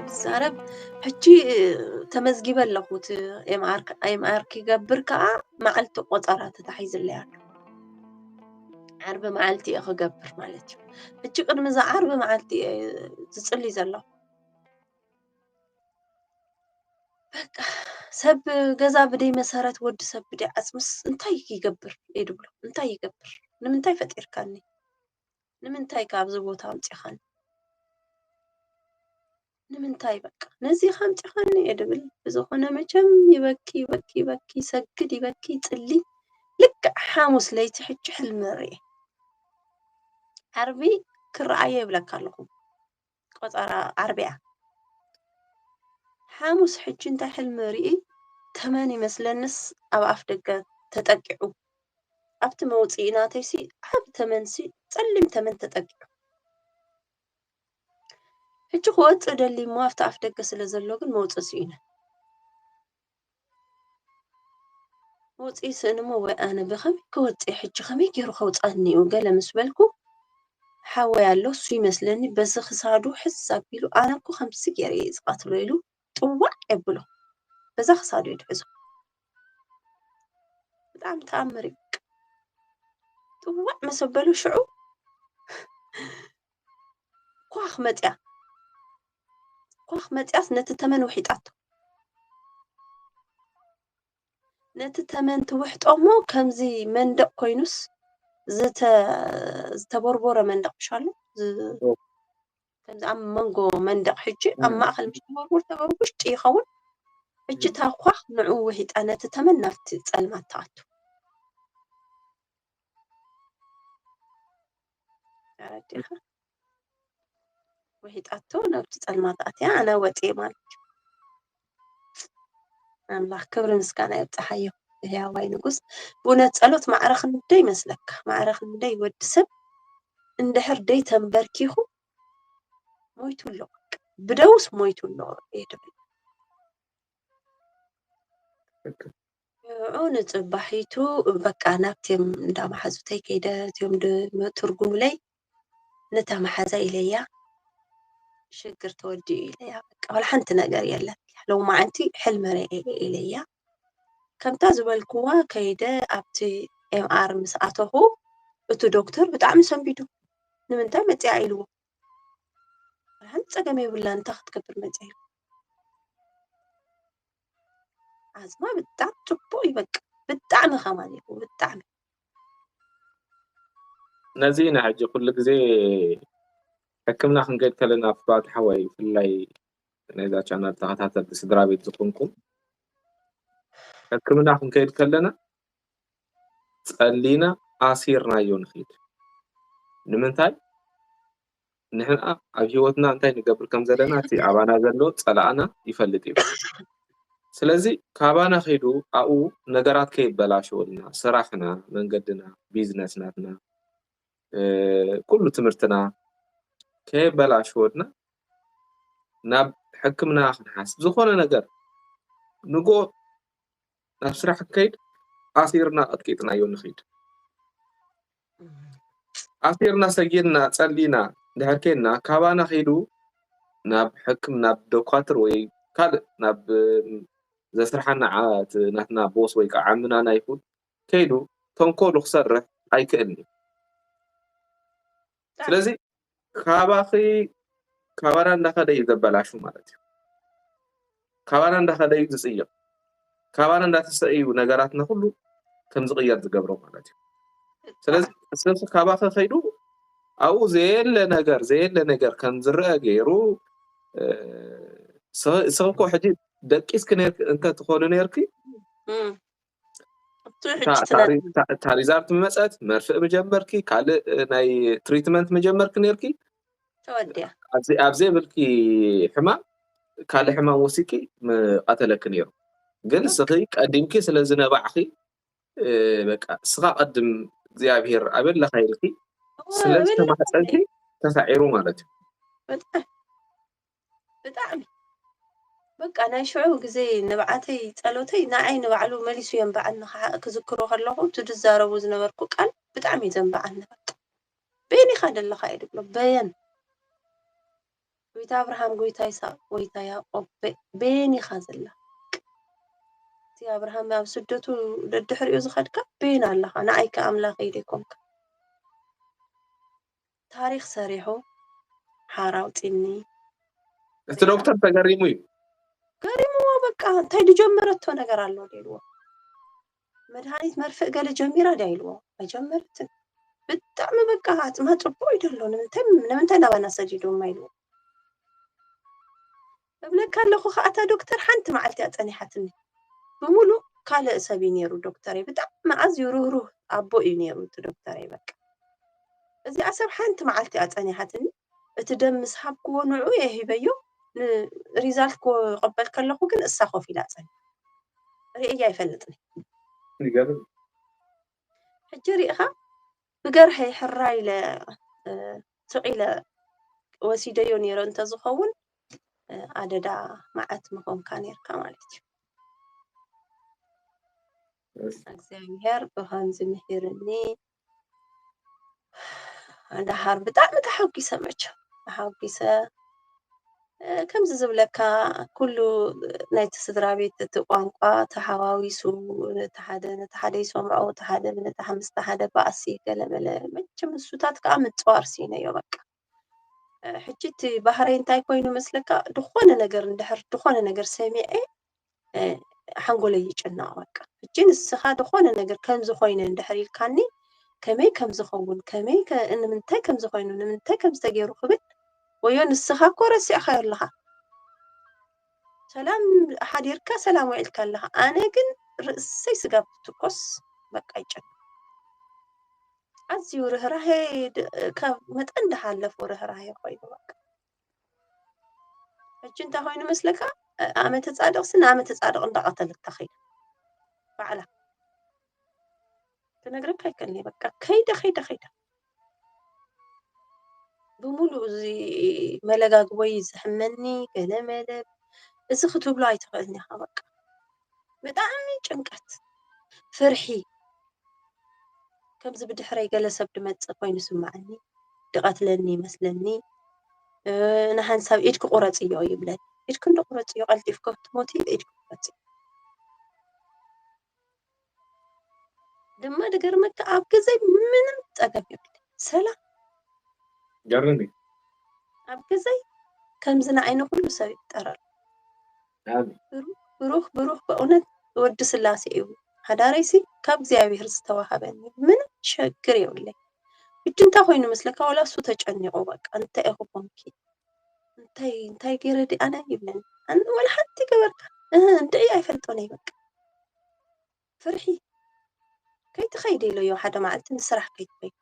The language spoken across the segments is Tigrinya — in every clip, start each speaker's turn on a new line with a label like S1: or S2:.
S1: زارب حجي تمزجيب اللقوت ام اركي جبر معلت قطرات تحيز اللي يعني عرب معلتي اخو جبر مالتي حجي قد مزا عرب معلتي تصلي زلو سب جزا بدي مسارات ود سب بدي اسمس انتي يجبر يدبلو انتي يجبر نمنتي فتير كاني نمنتي كابز بوتا امتخان نمنتاي بقى نزي خمتي خاني يدبل بزخنا مچم يبكي سجد يبكي تلي لك حاموس ليت حج حلم ري عربي كرعيه بلك لكم قطر عربية حاموس حج انت حلم ري تماني مثل النس او افدق تتقعو ابت موصينا تيسي عب تمنسي تسلم تمن تتقعو حج خوت دلي ما افت افدق سلازلو ግን موصينا وصي سنمو ወይ أنا بخمي كوصي حج خمي كيرو خوصاني وقال مسبلكو حاوي ያለው እሱ ይመስለኒ በዚ ክሳዱ ሕሳብ ኢሉ ኣነ እኮ ከምዚ ገይረ እየ ዝቀትሎ ኢሉ ጥዋዕ የብሎ በዛ ክሳዱ ይድሕዞ ብጣዕሚ ተኣምር እዩ ጥዋዕ ምስ ኣበሉ ሽዑ ኳኽ መፅያስ ነቲ ተመን ውሒጣቶ ነቲ ተመን ትውሕጦ እሞ ከምዚ መንደቕ ኮይኑስ ዝተቦርቦረ መንደቕ ምሻሎ ከምዚ ኣብ መንጎ መንደቕ ሕጂ ኣብ ማእኸል ምሽ ተቦርቡር ውሽጢ ይኸውን ሕጂ እታ ኳኽ ንዕኡ ውሒጣ ነቲ ተመን ናብቲ ፀልማት ተኣቱ ተረዲኻ ውሒጣቶ ናብቲ ፀልማት ኣትያ ኣነ ወፂየ ማለት እዩ ኣምላኽ ክብሪ ምስጋና ይብፅሓዮ ህያዋይ ንጉስ ብእውነት ጸሎት ማዕረኽ እንደ ይመስለካ ማዕረኽ እንደ ይወዲ ሰብ እንድሕር ደይ ተንበርኪኹ ሞይቱ ኣሎ ብደውስ ሞይቱ ኣሎ ይድብል عون صباحيتو بقى نابتم ندا محزوتي كيدا تيوم ترجم لي نتا محزا إليا شكر تودي إليا بقى ولا حنت نقر يلا لو ما أنتي حلم إليا كم تزبل القوة كيدا أبتي إم آر مساعته أتو دكتور بتعمل سنبيدو نمنتا متعيلو ولا حنت سجمي ولا أنت تكبر متعيلو عزما بتاع تبوي بقى بتاعنا خماني وبتاعنا
S2: نزينا حاجة كل جزء حكمنا خنقول كلنا أفضل حوي في اللي إذا كان التعاطات بسدرابي تكونكم حكمنا خنقول كلنا تقلينا عصيرنا يونخيد نمنتاي نحن أبيوتنا أنتي نقبل كم زلنا تي عبانا زلو تسألنا يفلتي ስለዚህ ካባና ሄዱ አኡ ነገራት ከይበላሽውና ስራሕና መንገድና ቢዝነስናትና ኩሉ ትምርትና ከይበላሽውና ናብ ሕክምና ክንሓስ ዝኾነ ነገር ንጎ ናብ ስራሕ ከይድ ኣሲርና ኣጥቂጥናዮ ንኸይድ ኣሲርና ሰጊድና ጸሊና ድሕርኬና ካባና ሄዱ ናብ ሕክምና ዶክተር ወይ ካልእ ናብ زسرحنا عات ناتنا بوس ويك عمنا نايفون كيدو تنكولو خسرح أي كأني سلازي خاباخي كابانا ندخل يزبلاشو مالتي كابانا ندخل يزسيق كابانا ندخل ونجاراتنا كله كم صغير تجبرو مالتي سلازي السلسلة كاباخي خيدو أو زين لنجار كم زرقة غيرو سوكو حديد دقيس كنير انت تخون نيركي تاريزارت ممسات مرفق مجمركي كال ناي تريتمنت مجمرك نيركي
S1: توديا
S2: ابزي بلكي حما كال حما موسيقي قتلك نيرو قل سخي قديمكي سلازنا باعخي بقى سخا قدم እግዚአብሔር አበል ለخيركي ስለዚህ ተማጸንኪ ተሳዒሩ ማለት
S1: በጣም በቃ ናይ ሽዑ ግዜ ንባዓተይ ጸሎተይ ንዓይ ንባዕሉ መሊሱ የንባዓልና ክዝክሮ ከለኹ ትድዛረቡ ዝነበርኩ ቃል ብጣዕሚ ዘንበዓኒ በቃ በየን ኢኻ ደለኻ እየ ድብሎ በየን ጎይታ አብርሃም ጎይታ ይስሐቅ ጎይታ ያዕቆብ በየን ኢኻ ዘላ እቲ አብርሃም ኣብ ስደቱ ደድሕሪኡ ዝኸድካ በየን ኣለኻ ንዓይከ ኣምላኸይ ደይኮንካ ታሪክ ሰሪሑ ሓራውጢኒ
S2: እቲ ዶክተር ተገሪሙ እዩ
S1: ገሪምዎ በቃ እንታይ ድጀመረቶ ነገር ኣሎ ደልዎ መድሃኒት መርፍእ ገለ ጀሚራ ዳ ኢልዎ መጀመርትን ብጣዕሚ በቃ ኣፅማ ፅቡቅ እዩ ደሎ ንምንታይ ናባና ሰዲዶማ ኢልዎ እብለካ ኣለኹ ከዓ እታ ዶክተር ሓንቲ መዓልቲ እያ ፀኒሓትኒ ብሙሉእ ካልእ ሰብ እዩ ነይሩ ዶክተረይ ብጣዕሚ ኣዝዩ ሩህሩህ ኣቦ እዩ ነይሩ እቲ ዶክተረይ በቃ እዚኣ ሰብ ሓንቲ መዓልቲ እያ ፀኒሓትኒ እቲ ደም ምስ ሃብክዎ ንዑ እየ ሂበዮ ሪዛልት ክቕበል ከለኹ ግን እሳ ኮፍ ኢላ ፀኒሓ ርእያ ይፈልጥኒ
S2: ይገርም
S1: ሕጂ ሪኢኻ ብገርሐይ ሕራ ኢለ ትቂለ ወሲደዮ ነይሮ እንተዝኸውን ኣደዳ መዓት ምኾንካ ነርካ ማለት እዩ እግዚኣብሔር ብኸምዚ ምሂርኒ እንዳሃር ብጣዕሚ ተሓጊሰ መቸም ተሓጊሰ ከምዚ ዝብለካ ኩሉ ናይቲ ስድራ ቤት እቲ ቋንቋ ተሓዋዊሱ ነቲ ሓደ ይሰምዖ እቲ ሓደ ነቲ ሓምስተ ሓደ ባእሲ ገለመለ መቸም ንሱታት ከዓ ምፅዋር ሲነዮ በቃ ሕጂ እቲ ባህረይ እንታይ ኮይኑ መስለካ ድኾነ ነገር እንድሕር ድኾነ ነገር ሰሚዐ ሓንጎለይ ይጭነቕ በቃ ሕጂ ንስኻ ድኾነ ነገር ከምዚ ኮይኑ እንድሕር ኢልካኒ ከመይ ከም ዝኸውን ከመይ ንምንታይ ከም ዝኮይኑ ንምንታይ ከም ዝተገይሩ ክብል ወዮ ንስኻ እኮ ረሲዕካዮ ኣለኻ ሰላም ሓዲርካ ሰላም ውዒልካ ኣለኻ ኣነ ግን ርእሰይ ስጋ ትኮስ በቃ ይጨንቕ ኣዝዩ ርህራሄ ካብ መጠን እንዳሓለፈ ርህራሄ ኮይኑ በቃ ሕጂ እንታይ ኮይኑ መስለካ ኣመተ ጻድቕ ስን ኣመተ ጻድቕ እንዳቐተለት ተኸይዳ ባዕላ ክነግረካ ይከልኒ በቃ ከይዳ ብሙሉእ እዚ መለጋግቦይ ዝሕመኒ ገለመለ እዚ ክትብሎ ኣይትኽእልኒ ኢኻ በቃ ብጣዕሚ ጭንቀት ፍርሒ ከምዚ ብድሕረይ ገለ ሰብ ድመፅእ ኮይኑ ስማዓኒ ድቐትለኒ ይመስለኒ ንሓንሳብ ኢድክ ቁረፅዮ ይብለኒ ኢድክ እንደቁረፅዮ ቀልጢፍከ ትሞቲ ኢድክ ቁረፅ ድማ ድገርመካ ኣብ ገዘይ ምንም ፀገም የብለይ ሰላም
S2: ገርኒ
S1: ኣብ ገዘይ ከምዚ ንዓይኒ ኩሉ ሰብ ይጠራል ብሩኽ በእውነት ወዲ ስላሴ እዩ ሓዳረይሲ ካብ እግዚኣብሔር ዝተዋሃበኒ ምንም ሸግር የብለይ ሕጂ እንታይ ኮይኑ መስለካ ዋላ እሱ ተጨኒቑ በቃ እንታይ ኢኹ ኮንኪ እንታይ ገይረ ዲ ኣነ ይብለኒ ወላ ሓንቲ ገበርካ እንድዒ ኣይፈልጦነይ በቃ ፍርሒ ከይትኸይደ ኢለዮ ሓደ መዓልቲ ንስራሕ ከይትኸይድ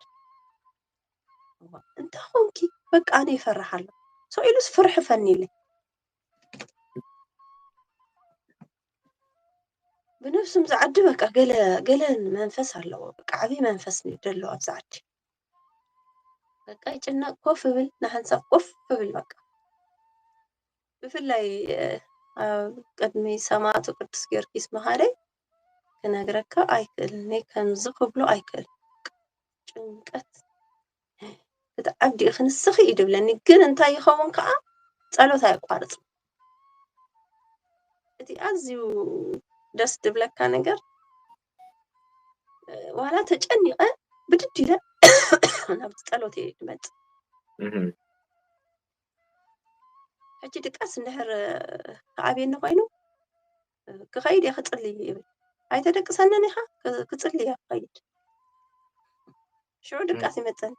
S1: እንታይ ኮንኪ በቃ ኣነ ይፈርሕ ኣሎ ሰው ኢሉስ ፍርሕ ፈኒለይ ብነፍሱም ዝዓዲ በቃ ገለ መንፈስ ኣለዎ በቃ ዓብይ መንፈስ ደሎ ኣብ ዝዓዲ በቃ ይጭነቅ ኮፍ ብል ንሓንሳብ ኮፍ ብል በቃ ብፍላይ ኣብ ቅድሚ ሰማዕቱ ቅዱስ ጊዮርጊስ መሃደይ ክነግረካ ኣይክእልኒ ከምዚ ክብሎ ኣይክእል ጭንቀት ክትዓዲ ክንስኺ ይድብለኒ ግን እንታይ ይኸውን ከዓ ጸሎት ኣይቋርፅ እቲ ኣዝዩ ደስ ድብለካ ነገር ዋላ ተጨኒቐ ብድድ ኢለ ናብ ጸሎት ድመጽእ ሕጂ ድቃስ እንድሕር ከዓብየኒ ኮይኑ ክኸይድ እየ ክጽልይ ይብል ኣይተደቅሰንን ኢኻ ክጽልይ እየ ክኸይድ ሽዑ ድቃስ ይመጸኒ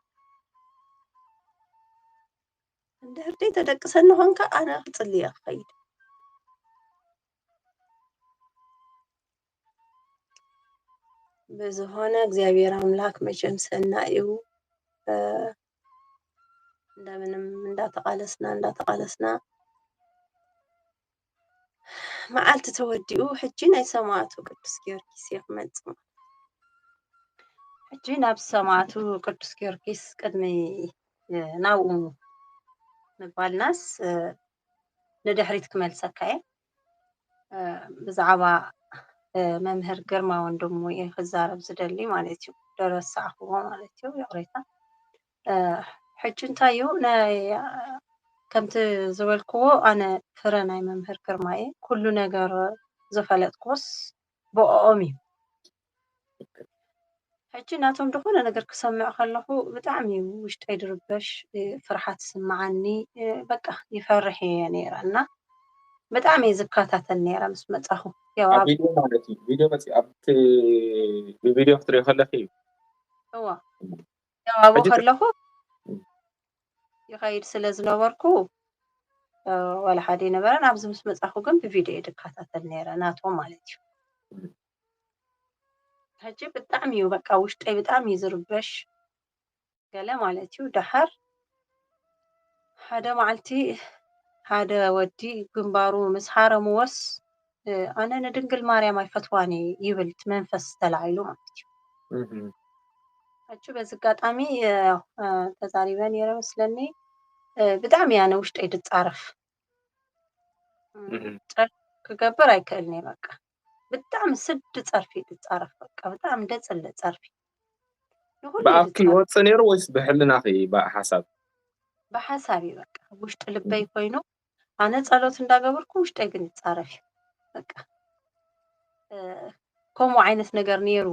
S1: እንድሕር ደይ ተደቅሰኒ ኮንካ ኣነ ክጽልይ እየ ክኸይድ ብዝኾነ እግዚአብሔር አምላክ መቼም ሰናይ እዩ እንደምንም እንዳተቃለስና መዓልቲ ተወዲኡ ሕጂ ናይ ሰማዕቱ ቅዱስ ጊዮርጊስ ይኽመጽእ ሕጂ ናብ ሰማዕቱ ቅዱስ ጊዮርጊስ ቅድሚ ናብኡ ምባልናስ ንድሕሪት ክመልሰካ እየ ብዛዕባ መምህር ግርማ ወንድሙ የክዛረብ ዝደሊ ማለት እዩ ደረሳዕኽዎ ማለት እዩ ይቕሬታ ሕጂ እንታይ እዩ ናይ ከምቲ ዝበልክዎ ኣነ ፍረ ናይ መምህር ግርማ እየ ኩሉ ነገር ዝፈለጥኩስ ብኦም እዩ ሕጂ ናቶም ድኾነ ነገር ክሰምዕ ከለኹ ብጣዕሚ ውሽጠይ ድርበሽ ፍርሓት ስመዓኒ በቃ ይፈርሕ እየ ነይረ እና ብጣዕሚ እየ ዝከታተል ነይረ ምስ መፃኹ
S2: ኣብ ቪድዮ ማለት እዩ ቪድዮ መፂ ኣብቲ ብቪድዮ ክትሪኦ ከለኺ እዩ
S1: እዋ ኣብኡ ከለኹ ይኸይድ ስለ ዝነበርኩ ወላ ሓደ ነበረን ኣብዚ ምስ መፃኹ ግን ብቪድዮ እየ ድከታተል ነይረ ናቶም ማለት እዩ ሕጂ ብጣዕሚ እዩ በቃ ውሽጠይ ብጣዕሚ እዩ ዝርበሽ ገለ ማለት እዩ ድሓር ሓደ መዓልቲ ሓደ ወዲ ግንባሩ ምስ ሓረምዎስ ኣነ ንድንግል ማርያም ኣይፈትዋኒ ይብል እቲ መንፈስ ተላዒሉ ማለት እዩ ሕጂ በዚ ኣጋጣሚ ተዛሪበ ነይረ መስለኒ ብጣዕሚ ኣነ ውሽጠይ ድፃረፍ ፀርፊ ክገብር ኣይክእልኒ በቃ ብጣዕሚ ስድ ፀርፊ ድፃረፍ በቃ ብጣዕሚ ደፅለ ፀርፊ
S2: ብኣፍኪ ይወፅእ ነይሩ ወይስ ብሕልናኺ ሓሳብ
S1: ብሓሳብ እዩ በቃ ውሽጢ ልበይ ኮይኑ ኣነ ጸሎት እንዳገበርኩ ውሽጠይ ግን ይፃረፍ እዩ በቃ ከምኡ ዓይነት ነገር ነይሩ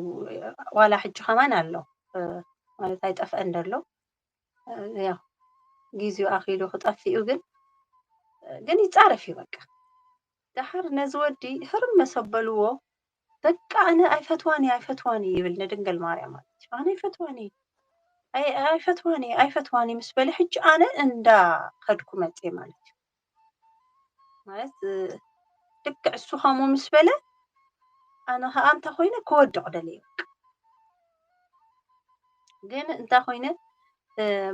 S1: ዋላ ሕጂ ኸማን ኣሎ ማለት ኣይጠፍአን ደሎ ያው ጊዜኡ ኣኺሉ ክጠፊኡ ግን ይፃረፍ እዩ በቃ ድሓር ነዚ ወዲ ህርም መሰበልዎ በቃ ኣነ ኣይፈትዋኒ ይብል ንድንግል ማርያም ማለት እዩ ኣነ ኣይፈትዋኒ ምስ በለ ሕጂ ኣነ እንዳኸድኩ መፅእ ማለት እዩ ማለት ልክዕ እሱ ከምኡ ምስ በለ ኣነ ከዓ እንታይ ኮይነ ክወድቕ ደለየ ግን እንታይ ኮይነ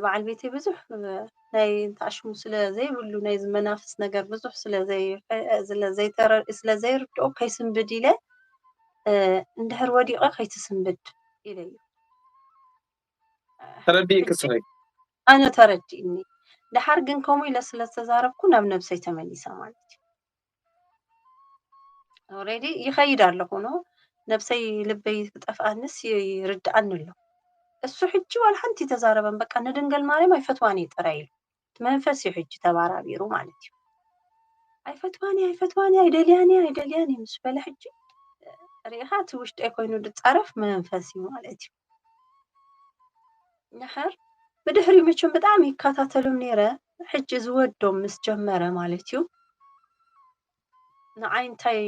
S1: በዓል ቤተይ ብዙሕ ናይ እንታሽሙ ስለዘይብሉ ናይ መናፍስ ነገር ብዙሕ ስለዘይርድኦ ከይስንብድ ኢለ እንድሕር ወዲቐ ከይትስንብድ ኢለ እዩ
S2: ተረዲእክስ ወይ
S1: ኣነ ተረዲእኒ ድሓር ግን ከምኡ ኢለ ስለተዛረብኩ ናብ ነብሰይ ተመሊሰ ማለት እዩ ኦልሬዲ ይኸይድ ኣለኹ ኖ ነብሰይ ልበይ ክጠፍኣንስ ይርድኣኒ ኣሎ እሱ ሕጂ ዋላ ሓንቲ ተዛረበን በቃ ንድንግል ማርያም ኣይፈትዋኒ ጥራይ ኢሉ መንፈስ እዩ ሕጂ ተባራቢሩ ማለት እዩ ኣይፈትዋኒ ኣይደልያኒ ምስ በለ ሕጂ ሪኢኻ እቲ ውሽጠይ ኮይኑ ድፃረፍ መንፈስ እዩ ማለት እዩ ድሓር ብድሕሪኡ መቸም ብጣዕሚ ይከታተሎም ነይረ ሕጂ ዝወዶም ምስ ጀመረ ማለት እዩ ንዓይ እንታይ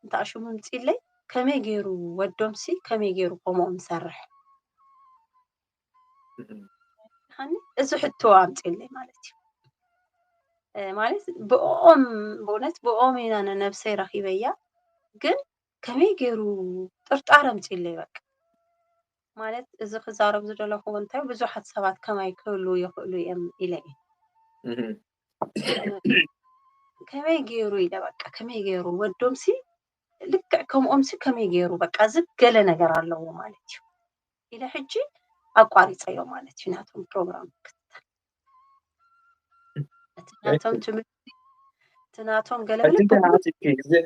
S1: እንታኣሽሙ ምፂለይ ከመይ ገይሩ ወዶምሲ ከመይ ገይሩ ከምኦም ዝሰርሕ እዚ ሕቶ ኣምፂለይ ማለት እዩ ማለት ብእውነት ብኦም ኢና ነብሰይ ረኺበያ ግን ከመይ ገይሩ ጥርጣረ ኣምፂለይ በቃ ማለት እዚ ክዛረብ ዝደለኹ እንታይ ብዙሓት ሰባት ከማይ ክህሉ ይኽእሉ እዮም ኢለ እየ ከመይ ገይሩ ኢለ በቃ ከመይ ገይሩ ወዶምሲ ልክዕ ከምኦምሲ ከመይ ገይሩ በቃ ዝገለ ነገር ኣለዎ ማለት እዩ ኢለ ሕጂ ኣቋሪፀዮ ማለት እዩ ናቶም ፕሮግራም ክትታል እቲ ናቶም ትምህርቲ እቲ ናቶም ገለገለ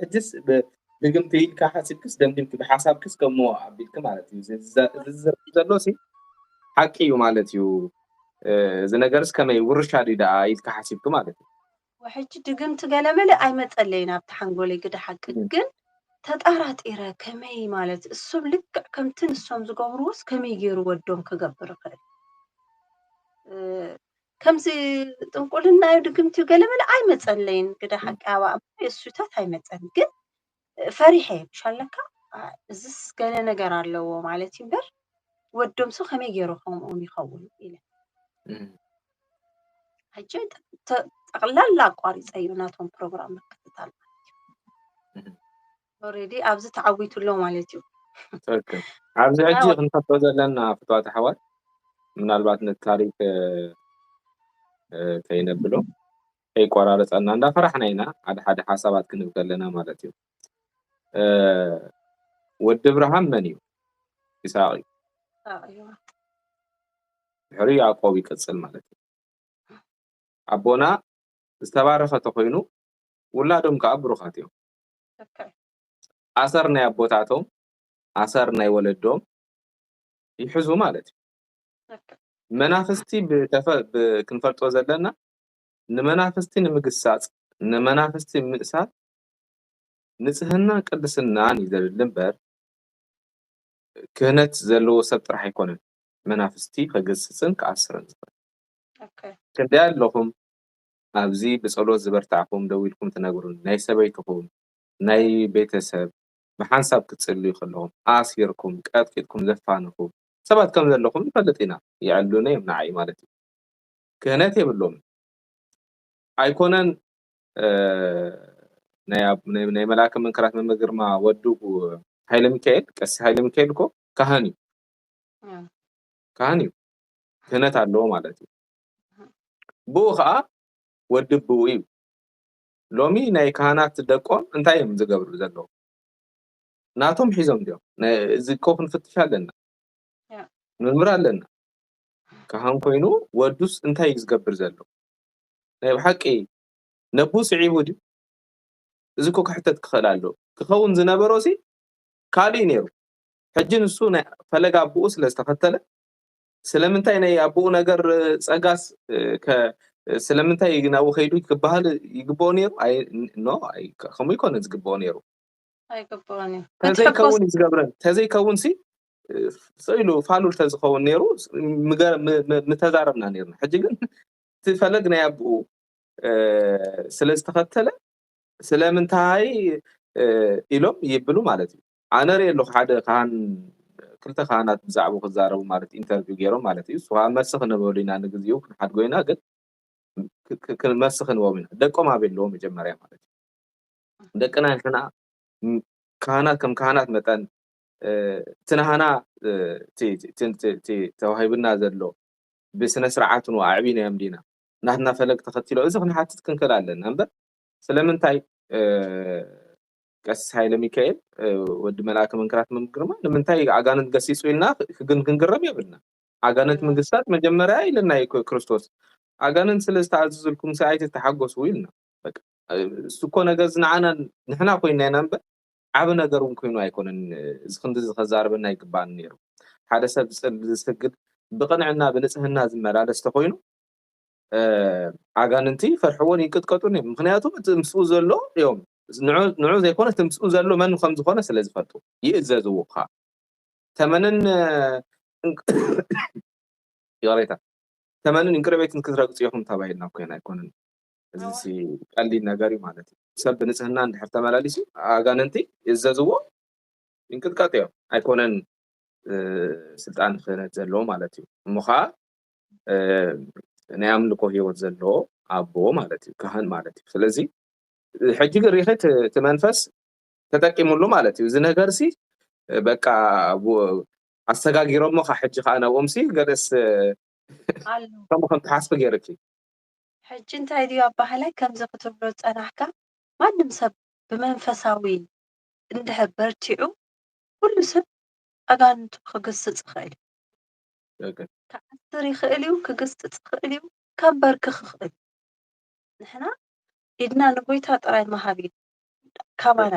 S2: ሕጅስ ብድግምቲ ኢልካ ሓሲብክስ ደምድምቲ ብሓሳብክስ ከምሞ ኣቢልክ ማለት እዩ ዝዘርብ ዘሎሲ ሓቂ እዩ ማለት እዩ እዚ ነገርስ ከመይ ውርሻ ዲዳ ኢልካ ሓሲብክ ማለት እዩ
S1: ወሕጂ ድግምቲ ገለመለ ኣይመፀለይ ናብቲ ሓንጎለይ ግደ ሓቂ ግን ተጣራጢረ ከመይ ማለት እሶም ልክዕ ከምቲ ንሶም ዝገብርዎስ ከመይ ገይሩ ወዶም ክገብር ይኽእል ከምዚ ጥንቁልና እዩ ድግምቲ ገለመለ ኣይመፀለይን ግደ ሓቂ ኣብ እሱታት ኣይመፀን ግን ፈሪሐ ምሻለካ እዝስ ገለ ነገር ኣለዎ ማለት እዩ እምበር ወዶምሱ ከመይ ገይሩ ከምኦም ይኸውን ኢለ ሕጂ ጠቕላላ ኣቋሪፀ እዩ ናቶም ፕሮግራም ምክትታል ማለት እዩ ኦልሬዲ ኣብዚ ተዓዊቱሎ ማለት እዩ
S2: ኣብዚ ሕጂ ክንከቶ ዘለና ፍትዋት ኣሕዋት ምናልባት ነታሪክ ከይነብሎ ከይቆራረፀና እንዳፈራሕና ኢና ሓደ ሓሳባት ክንብል ከለና ማለት እዩ ወዲ ብርሃን መን እዩ ይስሐቅ እዩ ድሕሪ ያዕቆብ ይቅፅል ማለት እዩ ኣቦና ዝተባረኸ ተኮይኑ ውላዶም ከዓ ብሩኻት እዮም ኣሰር ናይ ኣቦታቶም ኣሰር ናይ ወለዶም ይሕዙ ማለት እዩ መናፍስቲ ክንፈልጦ ዘለና ንመናፍስቲ ንምግሳጽ ንመናፍስቲ ምእሳት ንጽህና ቅድስናን ይዘብል እምበር ክህነት ዘለዎ ሰብ ጥራሕ ኣይኮነን መናፍስቲ ከገስጽን ከኣስርን ዝኽእል ክንደይ ኣለኹም ኣብዚ ብጸሎት ዝበርታዕኩም ደው ኢልኩም ትነግሩን ናይ ሰበይትኩም ናይ ቤተሰብ ብሓንሳብ ክትጽልዩ ከለኹም ኣሲርኩም ቀጥቂጥኩም ዘፋንኩም ሰባት ከም ዘለኹም ንፈልጥ ኢና ይዕሉነ የምናዓይ ማለት እዩ ክህነት የብሎም ኣይኮነን ናይ መላከ መንክራት መምህር ግርማ ወዱ ሃይለ ሚካኤል ቀሲ ሃይለ ሚካኤል እኮ ካህን እዩ ክህነት ኣለዎ ማለት እዩ ብኡ ከዓ ወዲ ብኡ እዩ ሎሚ ናይ ካህናት ደቆም እንታይ እዮም ዝገብሩ ዘለዉ ናቶም ሒዞም ዲዮም እዚ እኮ ክንፍትሽ ኣለና ንምርምር ኣለና ካህን ኮይኑ ወዱስ እንታይ እዩ ዝገብር ዘሎ ናይ ብሓቂ ነቡ ስዒቡ ድዩ እዚ እኮ ክሕተት ክኽእል ኣሎ ክኸውን ዝነበሮ ሲ ካሊእ ነይሩ ሕጂ ንሱ ፈለጋ ኣቦኡ ስለ ዝተኸተለ ስለምንታይ ናይ ኣቦኡ ነገር ጸጋስ ስለምንታይ ናብኡ ኸይዱ ክበሃል ይግብኦ ነይሩ ከምኡ ይኮነ ዝግብኦ ነይሩ
S1: ኣይግብኦን እዩ
S2: ተዘይከውን ዝገብረን ተዘይከውን ሲ ስኢሉ ፋሉል ተዝኸውን ነይሩ ምተዛረብና ነይርና ሕጂ ግን ትፈለግ ናይ ኣቦኡ ስለ ዝተኸተለ ስለምንታይ ኢሎም ይብሉ ማለት እዩ ኣነ ርኢ ኣለኹ ሓደ ካህን ክልተ ካህናት ብዛዕባ ክዛረቡ ማለት ኢንተርቪው ገይሮም ማለት እዩ ስዋ መልሲ ክንበሉ ኢና ንግዚኡ ክንሓድጎ ኢና ግን መልሲ ክንቦም ኢና ደቆም ኣበለዎ መጀመርያ ማለት እዩ ደቅና ንሕና ካህናት ከም ካህናት መጠን ትናሃና ተዋሂብና ዘሎ ብስነ ስርዓት ነው ኣዕቢና እዮም ዲና ናትና ፈለግ ተኸትሎ እዚ ክንሓትት ክንክእል ኣለና እምበር ስለምንታይ ቀሲስ ሃይለ ሚካኤል ወዲ መልአከ መንክራት መምህር ግርማ ንምንታይ ኣጋንንት ገሲጹ ኢልና ክንግረም የብልና ኣጋንንት መንግስታት መጀመርያ ኢልና ክርስቶስ ኣጋንንት ስለ ዝተኣዘዝልኩም ሰዓይት ተሓገሱ ኢልና በቃ እሱ እኮ ነገር ዝነዓና ንሕና ኮይና ኢና እምበር ዓብ ነገር እውን ኮይኑ ኣይኮነን እዚ ክንዲ ዝኸዛርበና ይግባእ ነይሩ ሓደ ሰብ ዝስግድ ብቕንዕና ብንጽህና ዝመላለስ ተኮይኑ ኣጋንንቲ ፈርሕዎን ይቅጥቀጡን እዮም ምክንያቱም እቲ ምስኡ ዘሎ እዮም ንዑ ዘይኮነ እቲ ምስኡ ዘሎ መን ከም ዝኾነ ስለ ዝፈልጡ ይእዘዝዎ ከዓ ተመንን ይቕሬታ ተመንን እንቅርቤትን ክትረግፁ ኢኹም ተባሂልና ኮይና ኣይኮነን እዚ ቀሊል ነገር እዩ ማለት እዩ ሰብ ብንጽህና እንድሕር ተመላሊሱ ኣጋንንቲ ይእዘዝዎ ይንቅጥቀጡ እዮም ኣይኮነን ስልጣን ክህነት ዘለዎ ማለት እዩ እሞ ከዓ ናይ ኣምልኮ ህይወት ዘለዎ ኣቦ ማለት እዩ ካህን ማለት እዩ ስለዚ ሕጂ ግን ሪኸት እቲ መንፈስ ተጠቂሙሉ ማለት እዩ እዚ ነገር ሲ በቃ ኣሰጋጊሮሞ ከዓ ሕጂ ከዓ ናብኦም ሲ ገለስ ከምኡ ከም ትሓስቢ ገይርኪ
S1: ሕጂ እንታይ ድዩ ኣባህላይ ከምዚ ክትብሎ ፀናሕካ ማንም ሰብ ብመንፈሳዊ እንድሕር በርቲዑ ኩሉ ሰብ ኣጋንንቱ ክግስጽ ይኽእል ክዓስር ይኽእል እዩ ክግስጽ ይኽእል እዩ ከንበርክኽ ይኽእል ንሕና ኢድና ንጎይታ ጥራይ መሃብ ካባና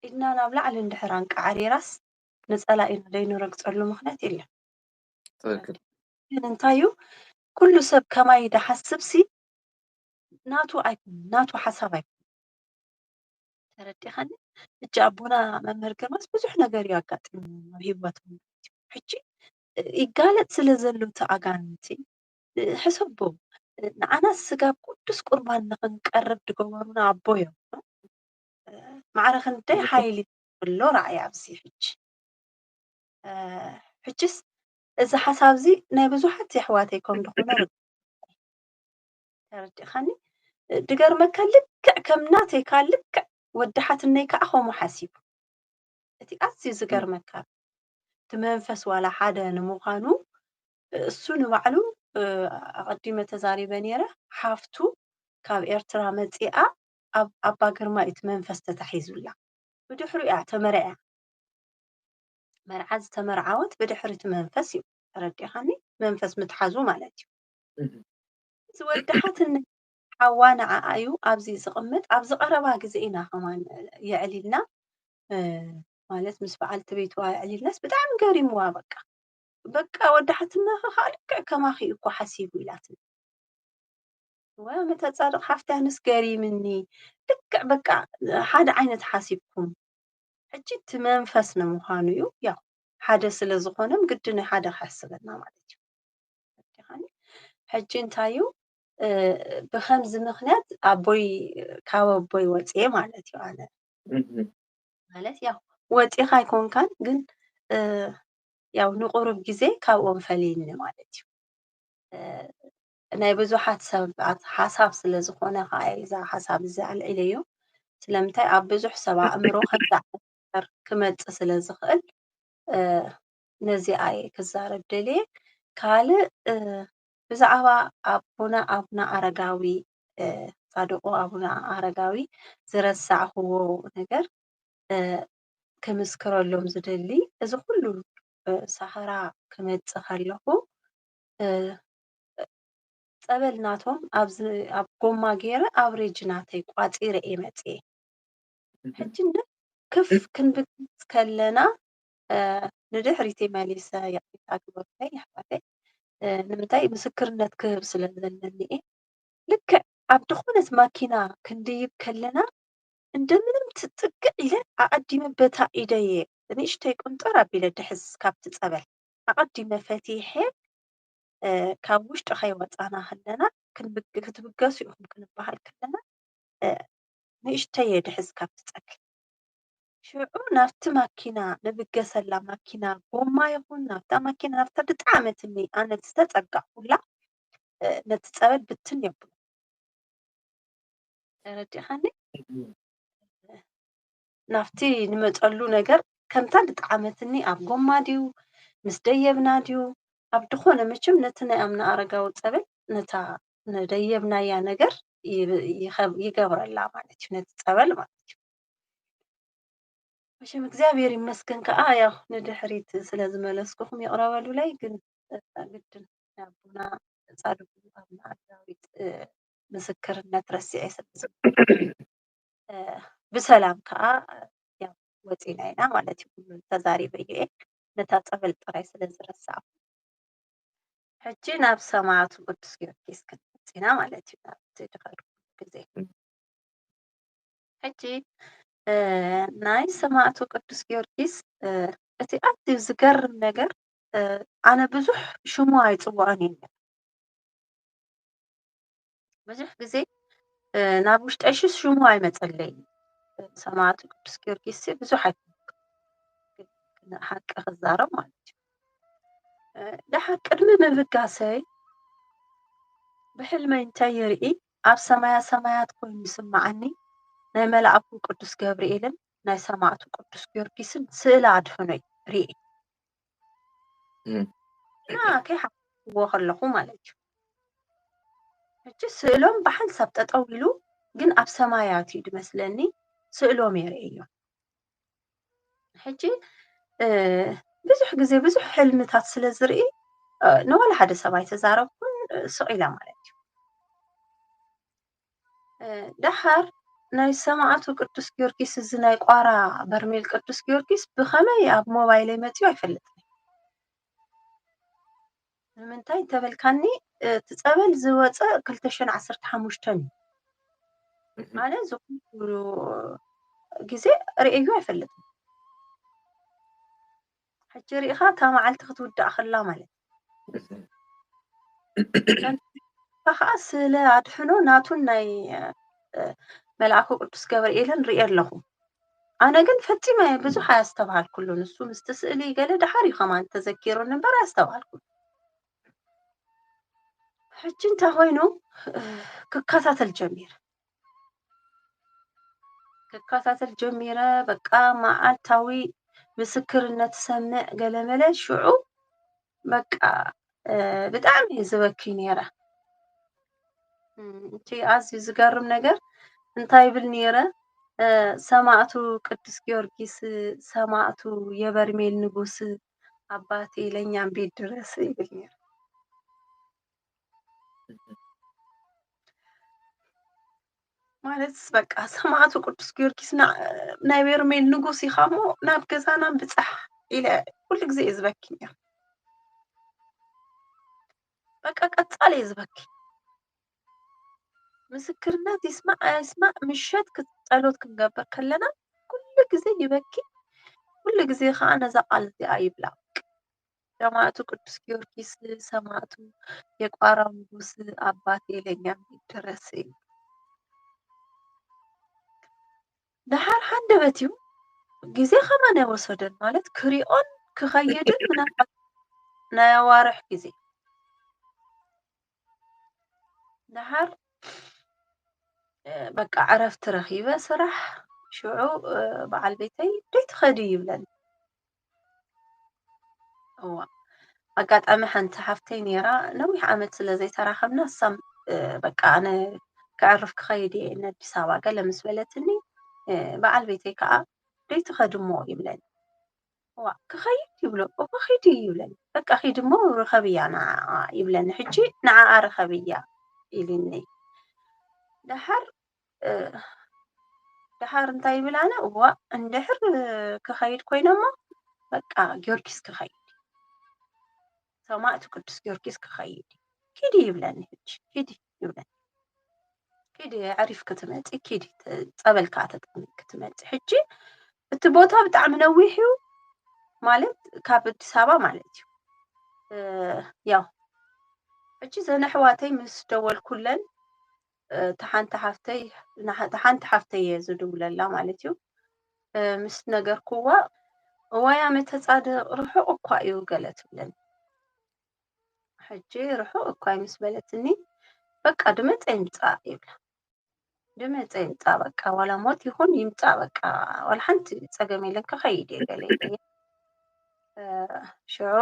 S1: ኢድና ናብ ላዕሊ እንድሕር አንቃዓሪራስ ንጸላኢና ዘይንረግፀሉ ምክንያት የለን ግን እንታይ እዩ ኩሉ ሰብ ከማይ ድሓስብ ሲ ናቱ ሓሳብ ኣይኮን ተረዲኸኒ ሕጂ ኣቦና መምህር ግርማስ ብዙሕ ነገር እዩ ኣጋጢሙ ኣብ ሂወቶም ሕጂ ይጋለጥ ስለ ዘሎ እቲ ኣጋንንቲ ሕሰቦ ንዓና ስጋብ ቅዱስ ቁርባን ንኽንቀርብ ድገበሩና ኣቦ እዮም ማዕረ ክንደይ ሓይሊ ብሎ ራእይ ኣብዚ ሕጂስ እዚ ሓሳብ እዚ ናይ ብዙሓት ኣሕዋተይ ከም ዝኾነ ተረዲኸኒ ድገርመካ ልክዕ ከም ናተይካ ልክዕ ወዲ ሓትነይ ከዓ ከምኡ ሓሲቡ እቲ ኣዝዩ ዝገርመካ እቲ መንፈስ ዋላ ሓደ ንምዃኑ እሱ ንባዕሉ ኣቐዲመ ተዛሪበ ነይረ ሓፍቱ ካብ ኤርትራ መፂኣ ኣባ ግርማ እቲ መንፈስ ተታሒዙላ ብድሕሪኡ እያ ተመርዐያ መርዓ ዝተመርዓወት ብድሕሪ እቲ መንፈስ እዩ ተረዲኸኒ መንፈስ ምትሓዙ ማለት እዩ እዚ ወዲ ሓትነይ ሓዋ ንዓኣ እዩ ኣብዚ ዝቕመጥ ኣብ ዝቐረባ ግዜ ኢና ኸማን የዕሊልና ማለት ምስ በዓልቲ ቤትዋ ዕሊልናስ ብጣዕሚ ገሪምዋ በቃ ወዳሕትና ልክዕ ከማኺ እኮ ሓሲቡ ኢላትኒ ወመተፃድቕ ሓፍትያንስ ገሪምኒ ልክዕ በቃ ሓደ ዓይነት ሓሲብኩም ሕጂ እቲ መንፈስ ንምዃኑ እዩ ያው ሓደ ስለ ዝኾነም ግድን ሓደ ክሕስበና ማለት እዩ ሕጂ እንታይ እዩ ብኸምዚ ምኽንያት ካብ ኣቦይ ወፅየ ማለት እዩ ኣነ ማለት ያው ወፂኻ ኣይኮንካን ግን ያው ንቑሩብ ግዜ ካብኦም ፈሊኒ ማለት እዩ ናይ ብዙሓት ሰባት ሓሳብ ስለ ዝኾነ ከዓ እዛ ሓሳብ እዚ ኣልዒለዮ ስለምንታይ ኣብ ብዙሕ ሰብ ኣእምሮ ከምዚ ዓይነት ክመፅእ ስለ ዝኽእል ነዚኣ እየ ክዛረብ ደልየ ካልእ ብዛዕባ ኣቡና ኣረጋዊ ጻድቁ ኣቡና ኣረጋዊ ዝረሳዕኽዎ ነገር ክምስክረሎም ዝደሊ እዚ ኩሉ ሳህራ ክመፅእ ከለኹ ፀበል ናቶም ኣብ ጎማ ገይረ ኣብ ሬጅናተይ ቋፂረ እየ መፅየ ሕጂ ክፍ ክንብግስ ከለና ንድሕሪት መሊሰ ይቅርታ ግበርለይ ኣሕዋተይ ንምንታይ ምስክርነት ክህብ ስለ ዘለኒ እየ ልክዕ ኣብ ድኾነት ማኪና ክንድይብ ከለና እንደምንም ትጥግዕ ኢለ ኣቐዲመ በታ ኢደየ ንእሽተይ ቁንጥር ኣቢለ ድሕዝ ካብቲ ፀበል ኣቐዲመ ፈቲሐ ካብ ውሽጢ ከይወፃና ከለና ክትብገሱ ኢኹም ክንበሃል ከለና ንእሽተይ እየ ድሕዝ ካብቲ ፀበል ሽዑ ናብቲ ማኪና ንብገሰላ ማኪና ጎማ ይኹን ናብታ ማኪና ናብታ ድጣዕመትኒ ኣነ ዝተፀጋዕኩላ ነቲ ፀበል ብትን የብሎ ረዲኻኒ ናብቲ ንመፀሉ ነገር ከምታ ድጣዕመትኒ ኣብ ጎማ ድዩ ምስ ደየብና ድዩ ኣብ ድኾነ መቸም ነቲ ናይ ኣምና ኣረጋዊ ፀበል ነታ ነደየብናያ ነገር ይገብረላ ማለት እዩ ነቲ ፀበል ማለት እዩ መቸም እግዚኣብሔር ይመስገን ከዓ ያው ንድሕሪት ስለ ዝመለስኩኹም ይቕረበሉለይ ግን ግድን ኣቡና ጻድቁ ኣቡና ኣረጋዊ ምስክርነት ረሲዐ ስለ ብሰላም ከዓ ያው ወፂና ኢና ማለት እዩ ኩሉ ተዛሪበ እየ ነታ ፀበል ጥራይ ስለ ዝረሳዕኩ ሕጂ ናብ ሰማዕቱ ቅዱስ ጊዮርጊስ ክንመፅ ኢና ማለት እዩ ናብቲ ድኸዱ ግዜ ሕጂ ናይ ሰማዕቱ ቅዱስ ጊዮርጊስ እቲ ኣዝዩ ዝገርም ነገር ኣነ ብዙሕ ሽሙ ኣይፅዋዕን እየ ብዙሕ ግዜ ናብ ውሽጠይሽስ ሽሙ ኣይመፀለይ ሰማዕቱ ቅዱስ ጊዮርጊስ ብዙሕ ሓቂ ክዛረብ ማለት እዩ ድሓር ቅድሚ ምብጋሰይ ብሕልመይ እንታይ ይርኢ ኣብ ሰማያት ኮይኑ ይስማዓኒ ናይ መልኣኩ ቅዱስ ገብርኤልን ናይ ሰማዕቱ ቅዱስ ጊዮርጊስን ስእሊ ኣድህኖይ ርኢ እና ከይሓስብዎ ከለኹ ማለት እዩ ሕጂ ስእሎም ብሓንሳብ ጠጠው ኢሉ ግን ኣብ ሰማያት እዩ ድመስለኒ ስእሎም የርእዮ ሕጂ ብዙሕ ግዜ ብዙሕ ሕልምታት ስለ ዝርኢ ንዋላ ሓደ ሰብ ኣይተዛረብኩን ስቕ ኢለ ማለት እዩ ድሓር ናይ ሰማዕቱ ቅዱስ ጊዮርጊስ እዚ ናይ ቋራ በርሜል ቅዱስ ጊዮርጊስ ብኸመይ ኣብ ሞባይለይ መፅኡ ኣይፈልጥን ንምንታይ ተበልካኒ እቲ ፀበል ዝወፀ 2015 እዩ ኣነ ዝኩሉ ግዜ ርእዮ ኣይፈልጥን ሕጂ ርኢኻ እታ መዓልቲ ክትውዳእ ከላ ማለት እዩ ከዓ ስለ ኣድሕኖ ናቱን ናይ መልኣኩ ቅዱስ ገብርኤልን ርኢ ኣለኹ ኣነ ግን ፈፂመ ብዙሕ ኣያስተባሃልኩሉን ንሱ ምስቲ ስእሊ ገለ ድሓር እዩ ኸማን ተዘኪሩኒ እምበር ኣያስተባሃልኩሉ ሕጂ እንታይ ኮይኑ ክከታተል ጀሚረ በቃ መዓልታዊ ምስክርነት ሰምዕ ገለመለ ሽዑ በቃ ብጣዕሚ እየ ዝበኪ ነይረ እቲ ኣዝዩ ዝገርም ነገር እንታይ ብል ነይረ ሰማዕቱ ቅዱስ ጊዮርጊስ ሰማዕቱ የበርሜል ንጉስ አባቴ ለእኛም ቤት ድረስ ይብል ነይረ ማለት በቃ ሰማዕቱ ቅዱስ ጊዮርጊስ ናይ ቤርሜል ንጉስ ኢኻ እሞ ናብ ገዛና ብፃሕ ኢለ ኩሉ ግዜ እየ ዝበኪ ነይረ። በቃ ቀፃሊ እየ ዝበኪ ምስክርነት ይስማዕ ኣይስማዕ ምሸት ጸሎት ክንገብር ከለና ኩሉ ግዜ ይበኪ ኩሉ ግዜ ከዓ ነዛ ቃል እዚኣ ይብላ ሰማዕቱ ቅዱስ ጊዮርጊስ ሰማዕቱ የቋራው ንጉስ አባቴ ለኛ ድረስ ድሓር ሓንደበት እዩ ግዜ ከመነ ወሰደን ማለት ክሪኦን ክኸይድን ምናልባት ናይ ኣዋርሕ ግዜ ድሓር በቃ ዕረፍቲ ረኺበ ስራሕ ሽዑ በዓል ቤተይ ደይትኸዲ ይብለኒ እዋ ኣጋጣሚ ሓንቲ ሓፍተይ ነይራ ነዊሕ ዓመት ስለ ዘይተራኸብና እሳም በቃ ኣነ ክዕርፍ ክኸይድ እየ ኣዲስ ኣበባ ገለ ምስ በለትኒ በዓል ቤተይ ከዓ ደይትኸዲ እሞ ይብለኒ እዋ ክኸይድ ይብሎ ክኸይድ ይብለኒ በቃ ኺድ እሞ ርኸብያ ንዓዓ ይብለኒ ሕጂ ንዓዓ ርኸብያ ኢልኒ ድሓር እንታይ ይብላነ እዋ እንድሕር ክኸይድ ኮይነ እሞ በቃ ጊዮርጊስ ክኸይድ ሰማዕቱ ቅዱስ ጊዮርጊስ ክኸይድ ኪዲ ይብለኒ ሕጂ ኪዲ ይብለኒ ኪዲ ዓሪፍ ክትመጪ ኪዲ ፀበልካ ተጠሚቅ ክትመጪ ሕጂ እቲ ቦታ ብጣዕሚ ነዊሕ እዩ ማለት ካብ ኣዲስ ኣበባ ማለት እዩ ያው ሕጂ ዘነ ኣሕዋተይ ምስ ደወልኩለን ተሓንቲ ሓፍተይ እየ ዝድውለላ ማለት እዩ ምስ ነገርኩዋ እዋያ መተፃድቕ ርሑቕ እኳ እዩ ገለ ትብለኒ ሕጂ ርሑቕ እኳ ምስ በለትኒ በቃ ድመፀ ይምፃእ ይብላ ድመፀ ይምፃእ በቃ ዋላ ሞት ይኹን ይምፃእ በቃ ዋላ ሓንቲ ፀገም የለን ክኸይድ እየ ገለ ኢለየ ሽዑ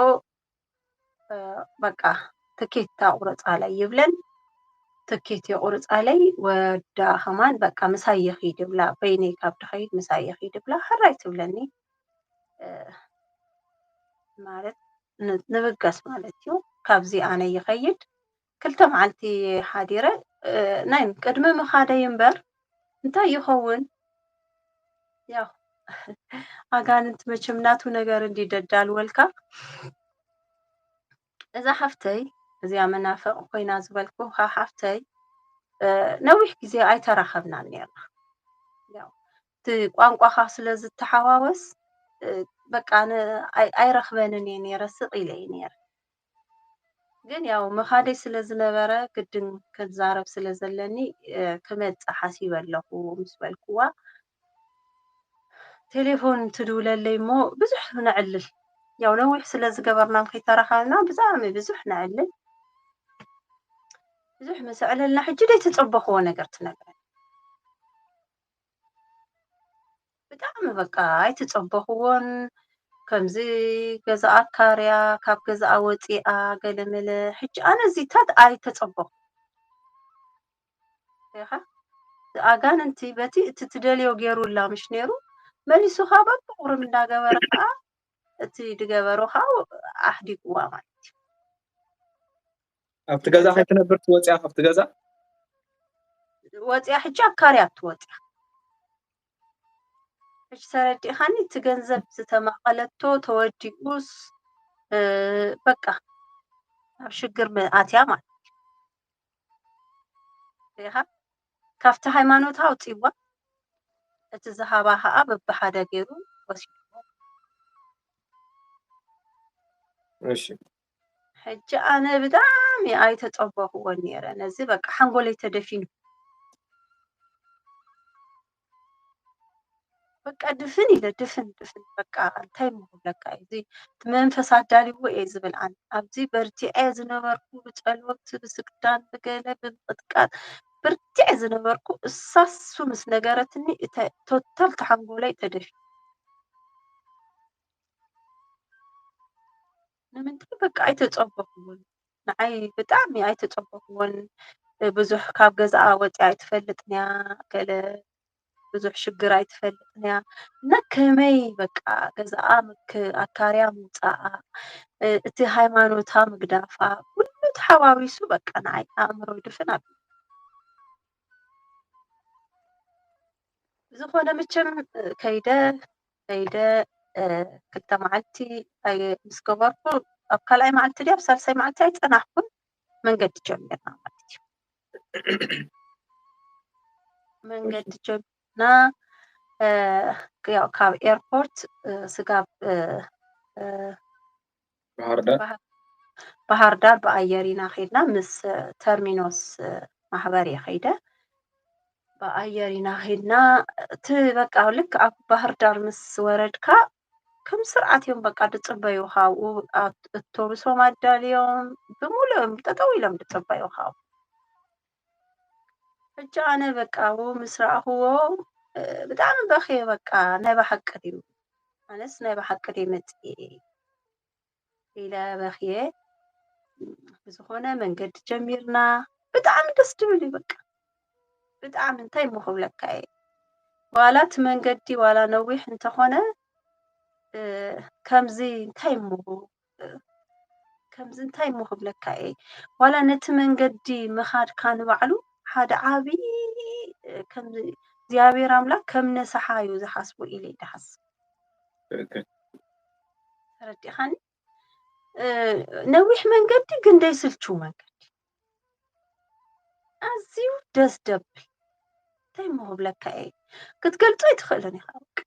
S1: በቃ ትኬት ታቁረፃለይ ይብለን ትኬት የቁርፃለይ ወዳ ኸማን በቃ ምሳይ የኺድ ይብላ በይነይ ካብ ድኸይድ ምሳይ የኺድ ይብላ ሕራይ ትብለኒ ማለት ንብገስ ማለት እዩ ካብዚ ኣነ ይኸይድ ክልተ መዓልቲ ሓዲረ ናይ ቅድሚ ምኻደይ እምበር እንታይ ይኸውን ያው ኣጋንንት መቸም ናቱ ነገር እንዲደዳልወልካ እዛ ሓፍተይ እዚኣ መናፍቕ ኮይና ዝበልኩ ሓፍተይ ነዊሕ ግዜ ኣይተራኸብናን ነርና ያው እቲ ቋንቋኻ ስለ ዝተሓዋወስ በቃ ኣይረኽበንን እየ ነይረ ስቕ ኢለ እየ ነይረ ግን ያው ምኻደይ ስለ ዝነበረ ግድን ክዛረብ ስለ ዘለኒ ክመፅእ ሓሲበ ኣለኹ ምስ በልክዋ ቴሌፎን ትድውለለይ እሞ ብዙሕ ንዕልል ያው ነዊሕ ስለ ዝገበርና ከይተራኸብና ብጣዕሚ ብዙሕ ንዕልል ብዙሕ ምስ ዕለልና ሕጂ ደይተፀበኽዎ ነገር ትነግረኒ ብጣዕሚ በቃ ኣይትፀበኽዎን ከምዚ ገዛኣ ካርያ ካብ ገዛኣ ወፂኣ ገለመለ ሕጂ ኣነ እዚታት ኣይተፀበኹ ኢኻ ኣጋንንቲ በቲ እቲ ትደልዮ ገይሩላ ምሽ ነይሩ መሊሱ ኻ በብቑርም እንዳገበረ ከዓ እቲ ድገበሮ ከዓ ኣሕዲግዋ ማለት እዩ
S2: ኣብቲ ገዛ ከይትነብር ትወፅያ ካብቲ ገዛ
S1: ወፅያ ሕጂ ኣብ ካርያ ትወፅያ ሕጂ ተረዲእኻኒ እቲ ገንዘብ ዝተማቐለቶ ተወዲኡስ በቃ ኣብ ሽግር ኣትያ ማለት እዩ ኢኻ ካብቲ ሃይማኖታ ኣውፂዋ እቲ ዝሃባ ከዓ በብሓደ ገይሩ ወሲድዎ
S2: እሺ
S1: ሕጂ ኣነ ብጣዕሚ ኣይተፀበኽዎን ነይረ ነዚ በቃ ሓንጎለይ ተደፊኑ በቃ ድፍን ኢለ ድፍን በቃ እንታይ ምብለካ እዚ መንፈስ ኣዳልይዎ እየ ዝብል ኣነ ኣብዚ በርቲዐ ዝነበርኩ ብፀሎት ብስግዳን ብገለ ብምቕጥቃጥ በርቲዐ ዝነበርኩ እሳሱ ምስ ነገረትኒ ቶታል ተሓንጎለይ ተደፊኑ ንምንታይ በቃ ኣይተፀበኽዎን ንዓይ ብጣዕሚ ኣይተፀበኽዎን ብዙሕ ካብ ገዛኣ ወፂኣ ኣይትፈልጥን እያ ገለ ብዙሕ ሽግር ኣይትፈልጥን እያ እና ከመይ በቃ ገዛኣ ኣካርያ ምውፃኣ እቲ ሃይማኖታ ምግዳፋ ኩሉ ተሓዋዊሱ በቃ ንዓይ ኣእምሮይ ድፍን ኣቢሉ ዝኾነ መቸም ከይደ ክልተ መዓልቲ ምስ ገበርኩ ኣብ ካልኣይ መዓልቲ ድያ ኣብ ሳልሳይ መዓልቲ ኣይፀናሕኩን መንገዲ ጀሚርና ማለት እዩ። መንገዲ ጀሚርና ያው ካብ ኤርፖርት ስጋብ ባህር ዳር ብኣየር ኢና ኸይድና ምስ ተርሚኖስ ማሕበር እየ ኸይደ ብኣየር ኢና ኸይድና እቲ በቃ ልክ ኣብ ባህር ዳር ምስ ወረድካ ከም ስርዓት እዮም በቃ ድፅበዩኻ ኣብኡ ኣውቶቡሶም ኣዳልዮም ብምሉእ እዮም ጠጠው ኢሎም ድፅበዩኻ ኣብኡ። ሕጂ ኣነ በቃ ኣብኡ ምስ ረኣኽዎ ብጣዕሚ በኺየ በቃ ናይ ባሓቂ ድዩ ኣነስ ናይ ባሓቂ ድየ መፂአ ኢለ በኺየ ብዝኾነ መንገዲ ጀሚርና ብጣዕሚ ደስ ድብል እዩ በቃ ብጣዕሚ እንታይ እሞ ክብለካ እየ ዋላ እቲ መንገዲ ዋላ ነዊሕ እንተኾነ ከምዚ እንታይ እሞ ክብለካ እየ ዋላ ነቲ መንገዲ ምኻድካ ንባዕሉ ሓደ ዓብዪ ከምዚ እግዚኣብሔር ኣምላክ ከም ነስሓ እዩ ዝሓስቡ ኢለ ድሓስብ ተረዲእኻኒ ነዊሕ መንገዲ ግን ደይስልችው መንገዲ ኣዝዩ ደስ ደብል እንታይ እሞ ክብለካ እየ ክትገልፆ ኣይትኽእልን ኢኻ በቃ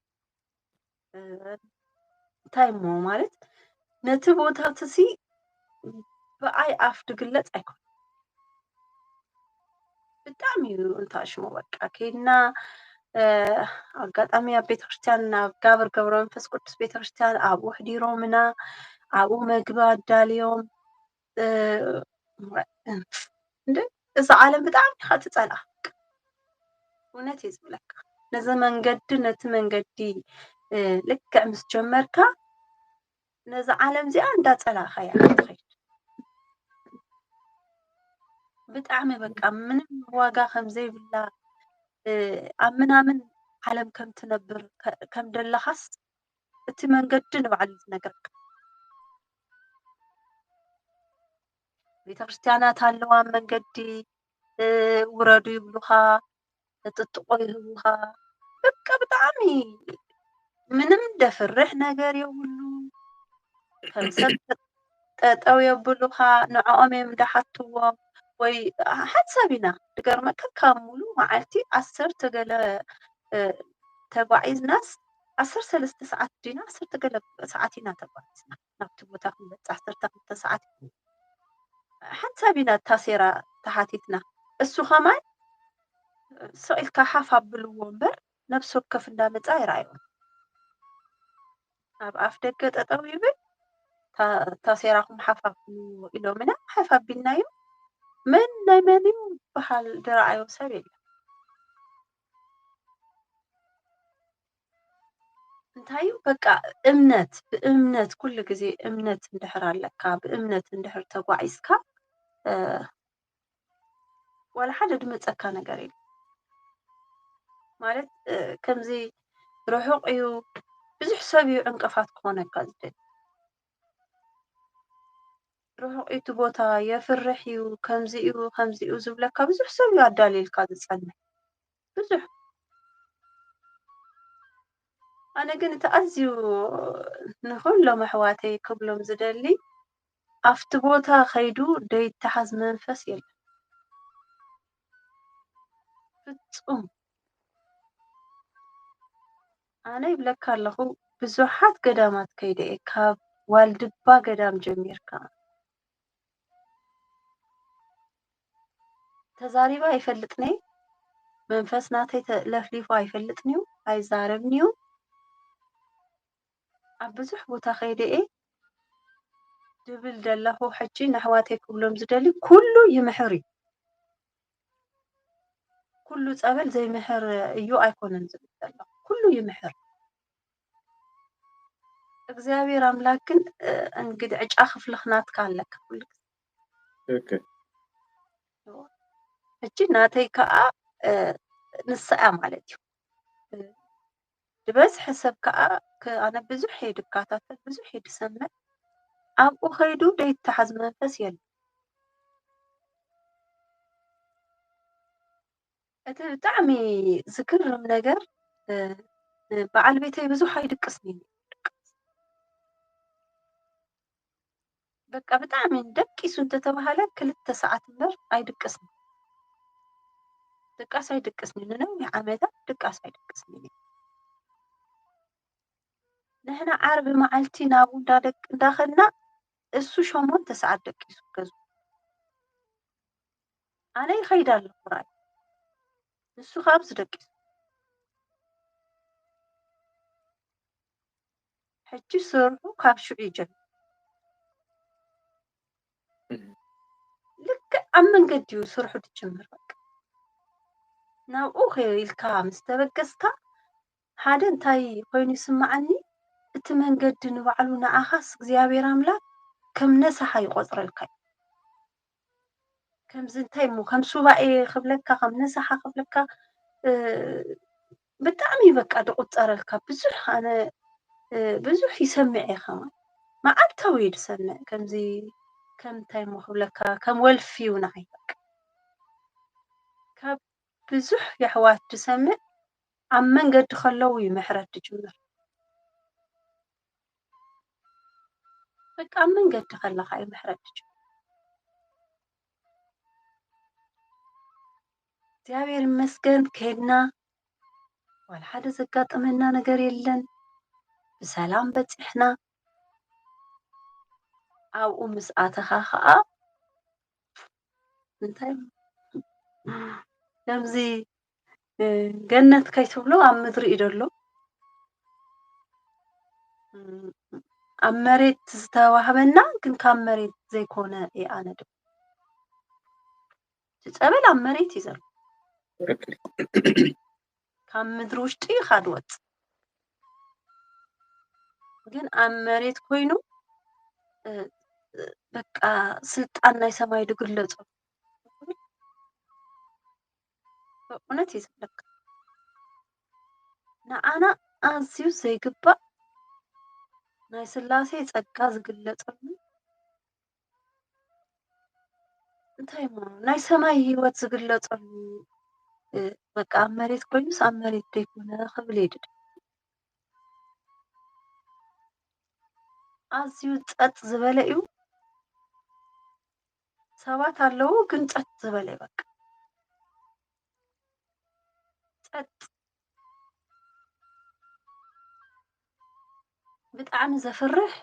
S1: እንታይ እሞ ማለት ነቲ ቦታ ትሲ ብኣይ ኣፍ ድግለፅ ኣይኮን ብጣዕሚ እዩ እንታሽሞ በቃ ከይድና ኣጋጣሚ ኣብ ቤተክርስትያን ናብ ጋብር ገብረ መንፈስ ቅዱስ ቤተክርስትያን ኣብኡ ሕዲሮምና ኣብኡ መግቢ ኣዳልዮም እንደ እዚ ዓለም ብጣዕሚ ኢኻ ትፀልኣ እውነት እየ ዝብለካ ነዚ መንገዲ ነቲ መንገዲ ልክዕ ምስ ጀመርካ ነዚ ዓለም እዚኣ እንዳፀላእኻ እያ ትኸይድ ብጣዕሚ በቃ ምንም ዋጋ ከም ዘይብላ ኣብ ምናምን ዓለም ከም ትነብር ከም ደለኻስ እቲ መንገዲ ንባዕሉ ዝነግረካ ቤተክርስትያናት ኣለዋ መንገዲ ውረዱ ይብሉኻ ጥጥቆ ይህቡኻ በቃ ብጣዕሚ ምንም ደፍርሕ ነገር የብሉ ከም ሰብ ጠጠው የብሉኻ ንዕኦም እዮም እንዳሓትዎም ወይ ሓሳብ ኢና ድገርመካ ካብ ሙሉ መዓልቲ 10 ገለ ተጓዒዝናስ 13 ሰዓት ዲና 10 ገለ ሰዓት ኢና ተጓዒዝና ናብቲ ቦታ ክንበፅሕ 12 ሰዓት ሓሳብ ኢና ታሴራ ተሓቲትና እሱ ኸማይ ስቂልካ ሓፍ ኣብልዎ እምበር ነብሲ ወከፍ እንዳመፃ ይረኣዮም ኣብ ኣፍ ደገ ጠጠው ይብል ታሴራኹም ሓፍ ኣብልዎ ኢሎምና ሓፍ ኣቢልናዮ መን ናይ መን እዩ በሃል ዝረኣዮ ሰብ የለን እንታይ በቃ እምነት ብእምነት ኩሉ ግዜ እምነት እንድሕር ኣለካ ብእምነት እንድሕር ተጓዒዝካ ዋላ ሓደ ድመፀካ ነገር የለን ማለት ከምዚ ርሑቕ እዩ ብዙሕ ሰብ እዩ ዕንቅፋት ክኾነካ ዝደሊ ርሑቕ እቲ ቦታ የፍርሕ እዩ ከምዚ እዩ ዝብለካ ብዙሕ ሰብ እዩ ኣዳሊልካ ዝፀንሕ ብዙሕ ኣነ ግን እቲ ኣዝዩ ንኩሎም ኣሕዋተይ ክብሎም ዝደሊ ኣብቲ ቦታ ከይዱ ደይተሓዝ መንፈስ የለን ፍፁም ኣነ ይብለካ ኣለኹ ብዙሓት ገዳማት ከይደ እየ ካብ ዋልድባ ገዳም ጀሚርካ ተዛሪባ ኣይፈልጥን እየ መንፈስ ናተይ ለፍሊፉ ኣይፈልጥን እዩ ኣይዛረብን እዩ ኣብ ብዙሕ ቦታ ከይደ እየ ድብል ዘለኹ ሕጂ ንኣሕዋተይ ክብሎም ዝደሊ ኩሉ ይምሕር እዩ ኩሉ ፀበል ዘይምሕር እዩ ኣይኮነን ዝብል ዘለኹ ኩሉ ይምሕር እግዚኣብሔር ኣምላክ ግን እንግዲህ ዕጫ ክፍልኽናትካ ኣለካ ኩሉ ግዜ ሕጂ ናተይ ከዓ ንስኣ ማለት እዩ ብበዝሒ ሰብ ከዓ ኣነ ብዙሕ እየ ድከታተል ብዙሕ እየ ድሰምዕ ኣብኡ ከይዱ ደይተሓዝ መንፈስ የለን እቲ ብጣዕሚ ዝግርም ነገር በዓል ቤተይ ብዙሕ ኣይድቅስኒ በቃ ብጣዕሚ ደቂሱ እንተተባሃለ 2 ሰዓት እምበር ኣይድቅስኒ ድቃስ ኣይድቅስኒ ንነዊሕ ዓመታት ድቃስ ኣይድቅስኒ ንሕና ዓርቢ መዓልቲ ናብኡ እንዳኸድና እሱ 8 ሰዓት ደቂሱ ገዙ ኣነ ይኸይድ ኣለኹ ራእይ ንሱ ካብዚ ደቂሱ ሕጂ ስርሑ ካብ ሽዑ ይጀምር ልክዕ ኣብ መንገዲ እዩ ስርሑ ትጅምር በቃ ናብኡ ኸይልካ ምስ ተበገስካ ሓደ እንታይ ኮይኑ ይስማዓኒ እቲ መንገዲ ንባዕሉ ንዓኻስ እግዚኣብሔር ኣምላክ ከም ነሳሓ ይቆፅረልካ ከምዚ እንታይ እሞ ከም ሱባኤ ክብለካ ከም ነሳሓ ክብለካ ብጣዕሚ በቃ ድቁፀረልካ ብዙሕ ኣነ ብዙሕ ይሰምዕ እየ ኸማ መዓልታዊ እዩ ድሰምዕ ከምዚ ከም እንታይ እሞ ክብለካ ከም ወልፊ እዩ ንዓይ በቃ ካብ ብዙሕ የሕዋት ድሰምዕ ኣብ መንገዲ ከለዉ እዩ ምሕረት ድጅምር በቃ ኣብ መንገዲ ከለኻ እዩ ምሕረት ድጅምር እግዚአብሔር ይመስገን ከድና ዋላ ሓደ ዘጋጠመና ነገር የለን ብሰላም በፂሕና ኣብኡ ምስ ኣተኻ ከዓ እንታይ ከምዚ ገነት ከይትብሎ ኣብ ምድሪ እዩ ደሎ ኣብ መሬት ዝተዋህበና ግን ካብ መሬት ዘይኮነ እየ ኣነ ድማ ፀበል ኣብ መሬት እዩ ዘሎ ካብ ምድሪ ውሽጢ ኢኻ ድወፅእ ግን ኣብ መሬት ኮይኑ በቃ ስልጣን ናይ ሰማይ ድግለፆ በእውነት እዩ ዝብለካ ንኣና ኣዝዩ ዘይግባእ ናይ ስላሴ ፀጋ ዝግለፀሉ እንታይ እሞ ናይ ሰማይ ሂወት ዝግለፀሉ በቃ ኣብ መሬት ኮይኑስ ኣብ መሬት ዘይኮነ ክብል የድድ ኣዝዩ ፀጥ ዝበለ እዩ ሰባት ኣለዉ ግን ፀጥ ዝበለ በቃ ፀጥ ብጣዕሚ ዘፍርሕ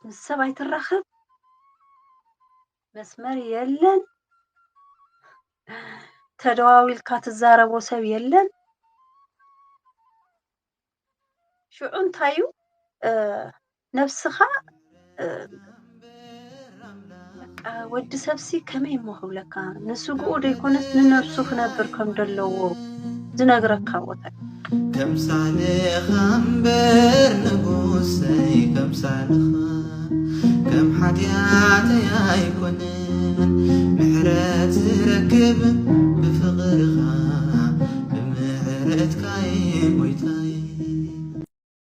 S1: ምስ ሰብ ኣይትራኸብ መስመር የለን ተደዋዊልካ ትዛረቦ ሰብ የለን ሽዑ እንታይ እዩ ነፍስኻ በቃ ወዲ ሰብሲ ከመይ እሞ ክብለካ ንስግኡ ደይኮነስ ንነፍሱ ክነብር ከም ዘለዎ ዝነግረካ ቦታ
S3: ከምሳሌኻ እምበር ንጉሰይ ከምሳሌኻ ከም ሓጢአተይ ኣይኮነን ምሕረት ዝረክብ